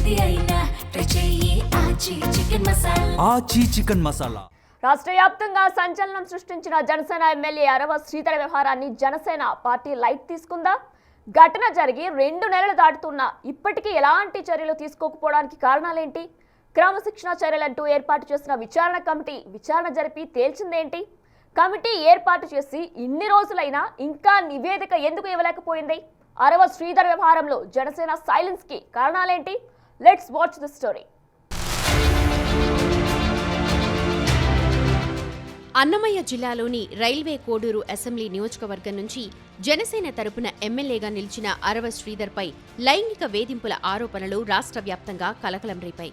ఏది అయినా ట్రై చెయ్యి ఆచి చికెన్ మసాలా. రాష్ట్ర వ్యాప్తంగా సంచలనం సృష్టించిన జనసేన ఎమ్మెల్యే అరవ శ్రీధర్ వ్యవహారాన్ని జనసేన పార్టీ లైట్ తీసుకుందా? ఘటన జరిగి 2 నెలలు దాటుతున్నా ఇప్పటికీ ఎలాంటి చర్యలు తీసుకోకపోవడానికి కారణాలేంటి? క్రమశిక్షణ చర్యలంటూ ఏర్పాటు చేసిన విచారణ కమిటీ విచారణ జరిపి తేల్చిందేంటి? కమిటీ ఏర్పాటు చేసి ఇన్ని రోజులైనా ఇంకా నివేదిక ఎందుకు ఇవ్వలేకపోయింది? అరవ శ్రీధర్ వ్యవహారంలో జనసేన సైలెన్స్ కి కారణాలేంటి? Let's watch the story. Annamayya జిల్లాలోని రైల్వే కోడూరు అసెంబ్లీ నియోజకవర్గం నుంచి జనసేన తరపున ఎమ్మెల్యేగా నిలిచిన అరవ శ్రీధర్పై లైంగిక వేధింపుల ఆరోపణలు రాష్ట్ర వ్యాప్తంగా కలకలం రేపాయి.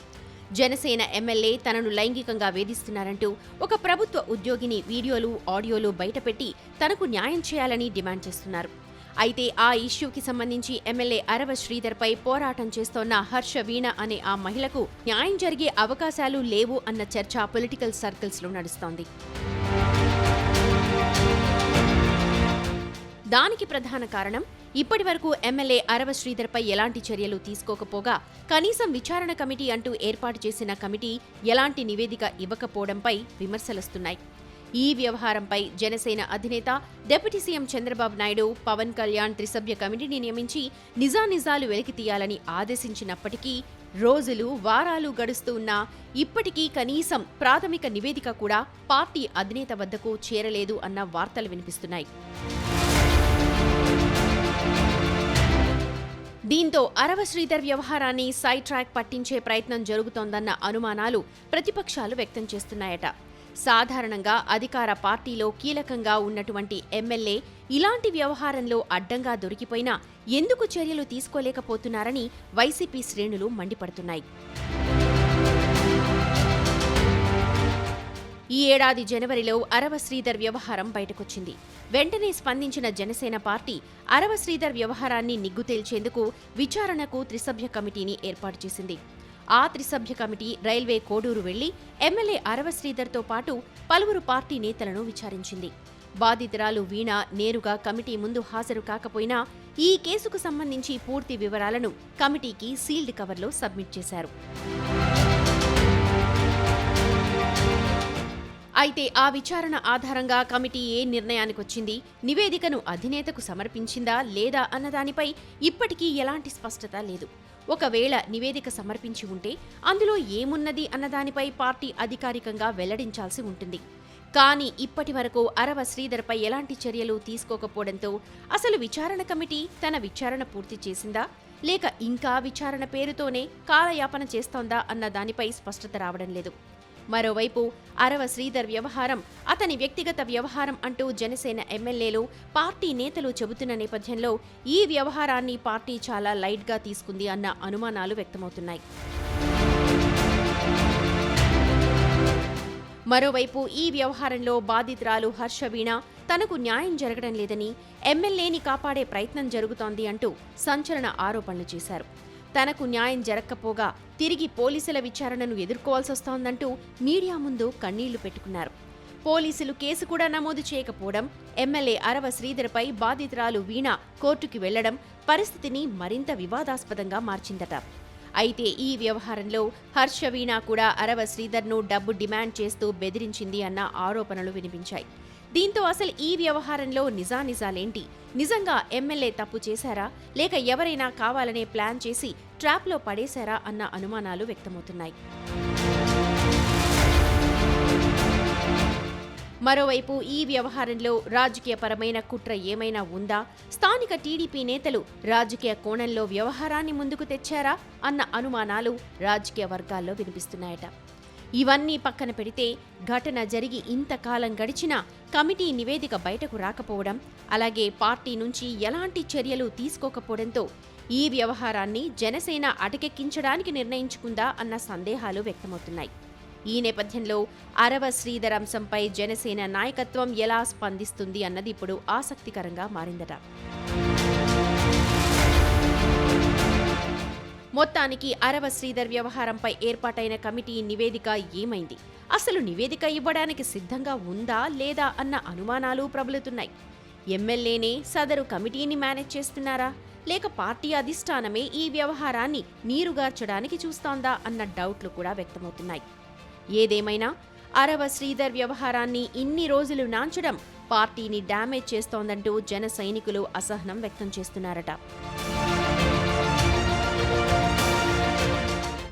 జనసేన ఎమ్మెల్యే తనను లైంగికంగా వేధిస్తున్నారంటూ ఒక ప్రభుత్వ ఉద్యోగిని వీడియోలు, ఆడియోలు బయటపెట్టి తనకు న్యాయం చేయాలని డిమాండ్ చేస్తున్నారు. అయితే ఆ ఇష్యూకి సంబంధించి ఎమ్మెల్యే అరవ శ్రీధర్పై పోరాటం చేస్తోన్న హర్ష వీణ అనే ఆ మహిళకు న్యాయం జరిగే అవకాశాలు లేవు అన్న చర్చ పొలిటికల్ సర్కిల్స్లో నడుస్తోంది. దానికి ప్రధాన కారణం ఇప్పటివరకు ఎమ్మెల్యే అరవ శ్రీధర్పై ఎలాంటి చర్యలు తీసుకోకపోగా కనీసం విచారణ కమిటీ అంటూ ఏర్పాటు చేసిన కమిటీ ఎలాంటి నివేదిక ఇవ్వకపోవడంపై విమర్శలొస్తున్నాయి. ఈ వ్యవహారంపై జనసేన అధినేత డిప్యూటీ సీఎం చంద్రబాబు నాయుడు, పవన్ కళ్యాణ్ త్రిసభ్య కమిటీని నియమించి నిజానిజాలు వెలికితీయాలని ఆదేశించినప్పటికీ రోజులు, వారాలు గడుస్తూ ఉన్నా ఇప్పటికీ కనీసం ప్రాథమిక నివేదిక కూడా పార్టీ అధినేత వద్దకు చేరలేదు అన్న వార్తలు వినిపిస్తున్నాయి. దీంతో అరవ శ్రీధర్ వ్యవహారాన్ని సైడ్ ట్రాక్ పట్టించే ప్రయత్నం జరుగుతోందన్న అనుమానాలు ప్రతిపక్షాలు వ్యక్తం చేస్తున్నాయట. సాధారణంగా అధికార పార్టీలో కీలకంగా ఉన్నటువంటి ఎమ్మెల్యే ఇలాంటి వ్యవహారంలో అడ్డంగా దొరికిపోయినా ఎందుకు చర్యలు తీసుకోలేకపోతున్నారని వైసీపీ శ్రేణులు మండిపడుతున్నాయి. ఈ ఏడాది జనవరిలో అరవ శ్రీధర్ వ్యవహారం బయటకొచ్చింది. వెంటనే స్పందించిన జనసేన పార్టీ అరవ శ్రీధర్ వ్యవహారాన్ని నిగ్గుతేల్చేందుకు విచారణకు త్రిసభ్య కమిటీని ఏర్పాటు చేసింది. ఆ త్రిసభ్య కమిటీ రైల్వే కోడూరు వెళ్లి ఎమ్మెల్యే అరవ శ్రీధర్తో పాటు పలువురు పార్టీ నేతలను విచారించింది. బాధితురాలు వీణ నేరుగా కమిటీ ముందు హాజరు కాకపోయినా ఈ కేసుకు సంబంధించి పూర్తి వివరాలను కమిటీకి సీల్డ్ కవర్లో సబ్మిట్ చేశారు. అయితే ఆ విచారణ ఆధారంగా కమిటీ ఏ నిర్ణయానికొచ్చింది, నివేదికను అధినేతకు సమర్పించిందా లేదా అన్నదానిపై ఇప్పటికీ ఎలాంటి స్పష్టత లేదు. ఒకవేళ నివేదిక సమర్పించి ఉంటే అందులో ఏమున్నది అన్నదానిపై పార్టీ అధికారికంగా వెల్లడించాల్సి ఉంటుంది. కానీ ఇప్పటి వరకు అరవ శ్రీధర్పై ఎలాంటి చర్యలు తీసుకోకపోవడంతో అసలు విచారణ కమిటీ తన విచారణ పూర్తి చేసిందా లేక ఇంకా విచారణ పేరుతోనే కాలయాపన చేస్తోందా అన్న దానిపై స్పష్టత రావడం లేదు. మరోవైపు అరవ శ్రీధర్ వ్యవహారం అతని వ్యక్తిగత వ్యవహారం అంటూ జనసేన ఎమ్మెల్యేలు, పార్టీ నేతలు చెబుతున్న నేపథ్యంలో ఈ వ్యవహారాన్ని పార్టీ చాలా లైట్గా తీసుకుంది అన్న అనుమానాలు వ్యక్తమవుతున్నాయి. మరోవైపు ఈ వ్యవహారంలో బాధితురాలు హర్ష వీణ తనకు న్యాయం జరగడం లేదని, ఎమ్మెల్యేని కాపాడే ప్రయత్నం జరుగుతోంది అంటూ సంచలన ఆరోపణలు చేశారు. తనకు న్యాయం జరగకపోగా తిరిగి పోలీసుల విచారణను ఎదుర్కోవాల్సొస్తోందంటూ మీడియా ముందు కన్నీళ్లు పెట్టుకున్నారు. పోలీసులు కేసు కూడా నమోదు చేయకపోవడం, ఎమ్మెల్యే అరవ శ్రీధర్పై బాధితురాలు వీణ కోర్టుకి వెళ్లడం పరిస్థితిని మరింత వివాదాస్పదంగా మార్చిందట. అయితే ఈ వ్యవహారంలో హర్ష వీణ కూడా అరవ శ్రీధర్ను డబ్బు డిమాండ్ చేస్తూ బెదిరించింది అన్న ఆరోపణలు వినిపించాయి. దీంతో అసలు ఈ వ్యవహారంలో నిజానిజాలేంటి? నిజంగా ఎమ్మెల్యే తప్పు చేశారా లేక ఎవరైనా కావాలనే ప్లాన్ చేసి ట్రాప్లో పడేశారా అన్న అనుమానాలు వ్యక్తమవుతున్నాయి. మరోవైపు ఈ వ్యవహారంలో రాజకీయపరమైన కుట్ర ఏమైనా ఉందా? స్థానిక టీడీపీ నేతలు రాజకీయ కోణంలో వ్యవహారాన్ని ముందుకు తెచ్చారా అన్న అనుమానాలు రాజకీయ వర్గాల్లో వినిపిస్తున్నాయట. ఇవన్నీ పక్కన పెడితే ఘటన జరిగి ఇంతకాలం గడిచినా కమిటీ నివేదిక బయటకు రాకపోవడం, అలాగే పార్టీ నుంచి ఎలాంటి చర్యలు తీసుకోకపోవడంతో ఈ వ్యవహారాన్ని జనసేన అటకెక్కించడానికి నిర్ణయించుకుందా అన్న సందేహాలు వ్యక్తమవుతున్నాయి. ఈ నేపథ్యంలో అరవ శ్రీధర్ అంశంపై జనసేన నాయకత్వం ఎలా స్పందిస్తుంది అన్నది ఇప్పుడు ఆసక్తికరంగా మారిందట. మొత్తానికి అరవ శ్రీధర్ వ్యవహారంపై ఏర్పాటైన కమిటీ నివేదిక ఏమైంది? అసలు నివేదిక ఇవ్వడానికి సిద్ధంగా ఉందా లేదా అన్న అనుమానాలు ప్రబలుతున్నాయి. ఎమ్మెల్యేనే సదరు కమిటీని మేనేజ్ చేస్తున్నారా లేక పార్టీ అధిష్టానమే ఈ వ్యవహారాన్ని నీరుగార్చడానికి చూస్తోందా అన్న డౌట్లు కూడా వ్యక్తమవుతున్నాయి. ఏదేమైనా అరవ శ్రీధర్ వ్యవహారాన్ని ఇన్ని రోజులు నాంచడం పార్టీని డ్యామేజ్ చేస్తోందంటూ జన సైనికులు అసహనం వ్యక్తం చేస్తున్నారట.